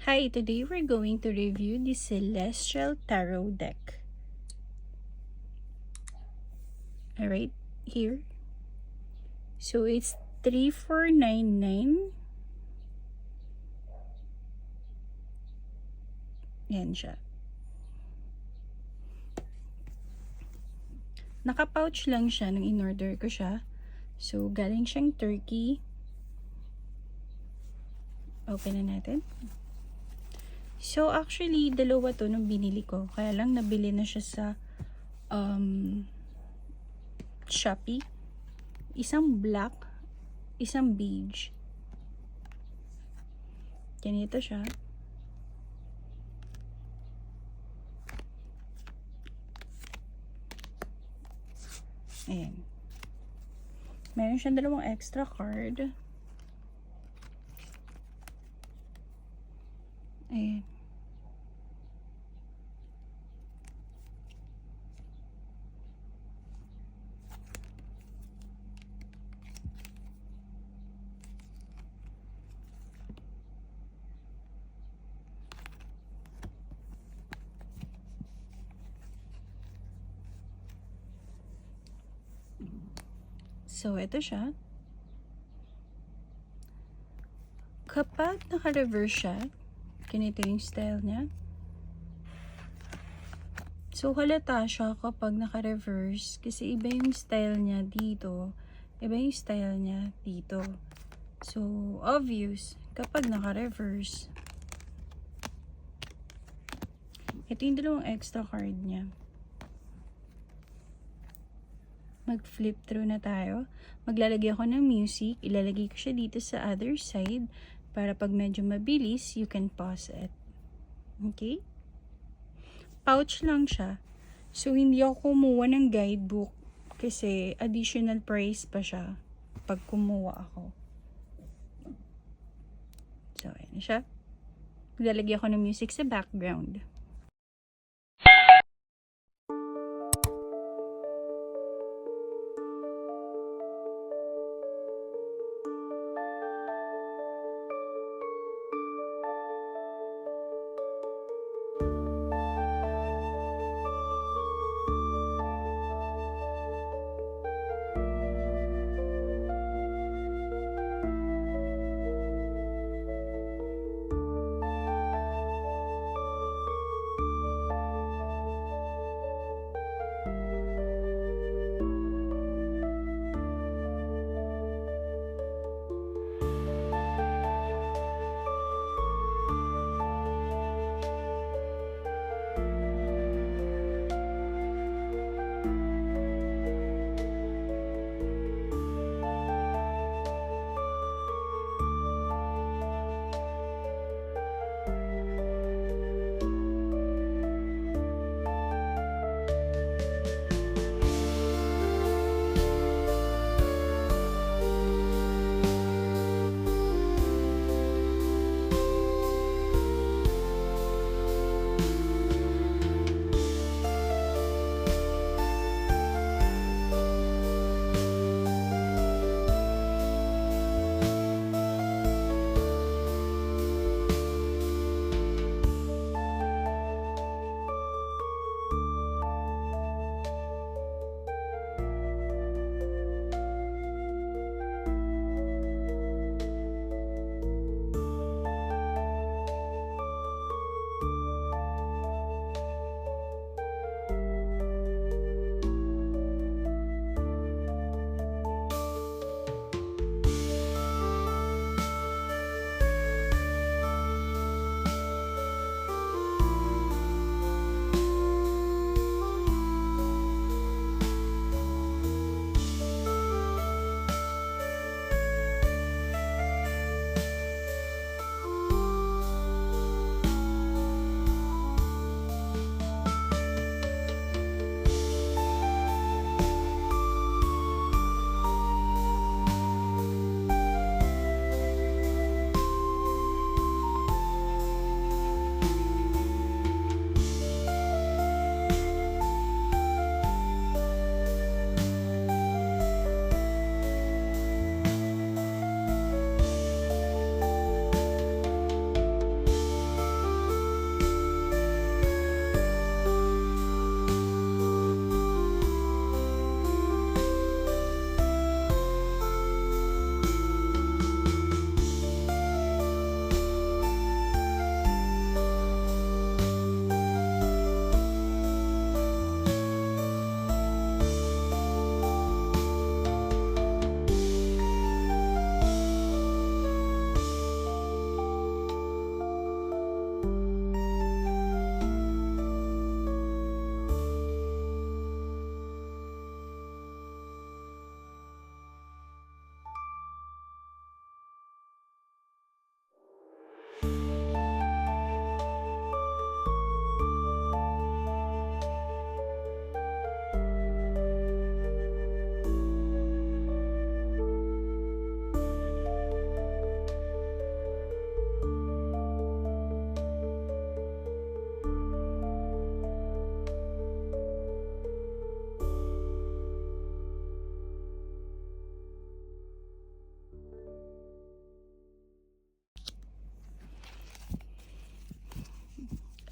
Hi, today we're going to review the Celestial Tarot deck. Alright, here. So it's 3499. Yan siya. Naka-pouch lang siya nung in-order ko siya. So, galing siyang Turkey. Open na natin. So, actually, dalawa to nung binili ko. Kaya lang, nabili na siya sa Shopee. Isang black, isang beige. Ganito siya. Ayan. Meron siyang dalawang extra card. Ayan. So, ito siya. Kapag naka-reverse siya, ganito yung style niya. So, halata siya kapag naka-reverse kasi iba yung style niya dito, iba yung style niya dito. So, obvious kapag naka-reverse. Ito yung dalawang extra card niya. Mag-flip through na tayo. Maglalagay ako ng music. Ilalagay ko siya dito sa other side para pag medyo mabilis, you can pause it. Okay? Pouch lang siya. So, hindi ako kumuha ng guidebook kasi additional price pa siya pag kumuha ako. So, ayan siya. Maglalagay ako ng music sa background.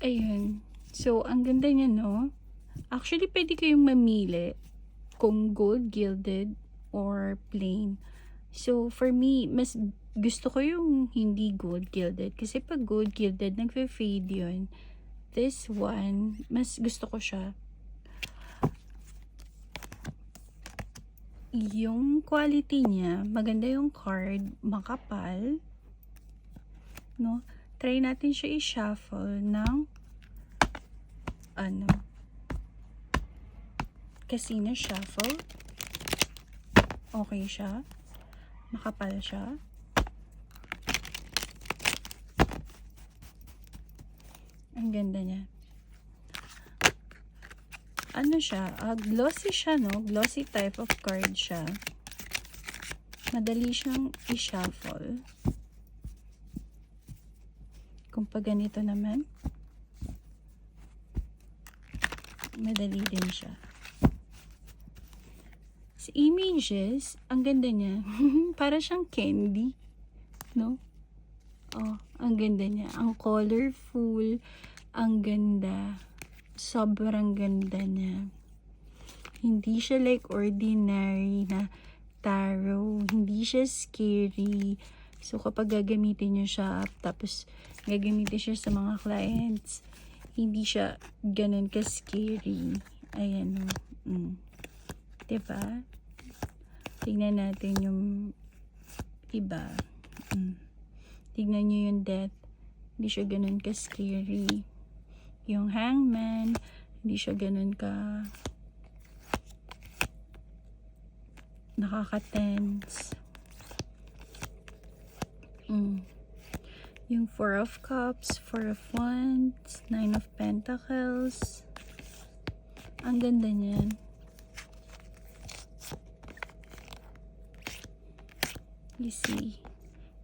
Ayun. So, ang ganda niya, no? Actually, pwede kayong mamili kung gold gilded or plain. So, for me, mas gusto ko yung hindi gold gilded. Kasi pag gold gilded, nagfe-fade yun. This one, mas gusto ko siya. Yung quality niya, maganda yung card, makapal. No? Try natin siya i-shuffle ng casino shuffle. Okay siya. Makapal siya. Ang ganda niya. Ano siya? Glossy siya, no? Glossy type of card siya. Madali siyang i-shuffle. Kung pa ganito naman, madali din siya. Sa images, ang ganda niya. Para siyang candy, no? Oh, ang ganda niya. Ang colorful, ang ganda. Sobrang ganda niya. Hindi siya like ordinary na tarot. Hindi siya scary. So, kapag gagamitin niyo siya, tapos gagamitin siya sa mga clients, hindi siya ganun ka-scary. Ayan, diba? Tingnan natin yung iba. Tingnan nyo yung death. Hindi siya ganun ka-scary. Yung hangman, hindi siya ganun ka nakaka-tense. Yung Four of Cups, Four of Wands, Nine of Pentacles. Ang ganda niyan. You see.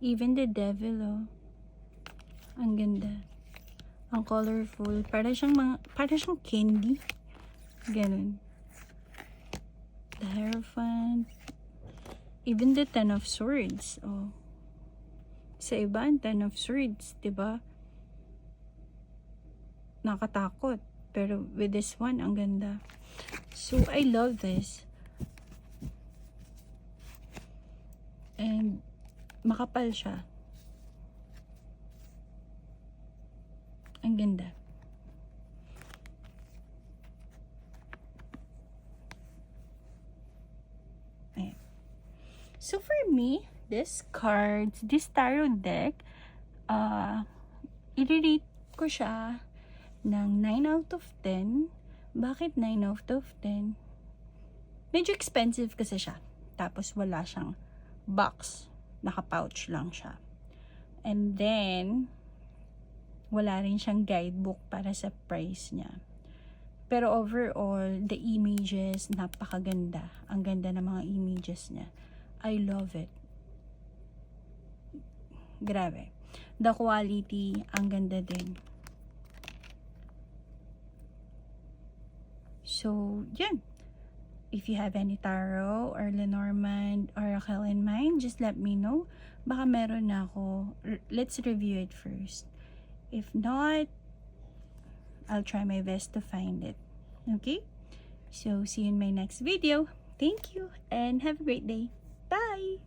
Even the Devil, oh. Ang ganda. Ang colorful. Para siyang candy. Ganun. The Hierophant. Even the Ten of Swords, oh. Sa iba, Ten of Swords, diba? Nakatakot. Pero with this one, ang ganda. So, I love this. And, makapal siya. Ang ganda. Ayan. So, for me, this tarot deck, i-rate ko siya ng 9 out of 10. Bakit 9 out of 10? Medyo expensive kasi siya. Tapos wala siyang box. Naka-pouch lang siya. And then, wala rin siyang guidebook para sa price niya. Pero overall, the images, napakaganda. Ang ganda ng mga images niya. I love it. Grabe. The quality, ang ganda din. So, yun. If you have any tarot or Lenormand oracle in mind, just let me know. Baka meron na ako. Let's review it first. If not, I'll try my best to find it. Okay? So, see you in my next video. Thank you and have a great day. Bye!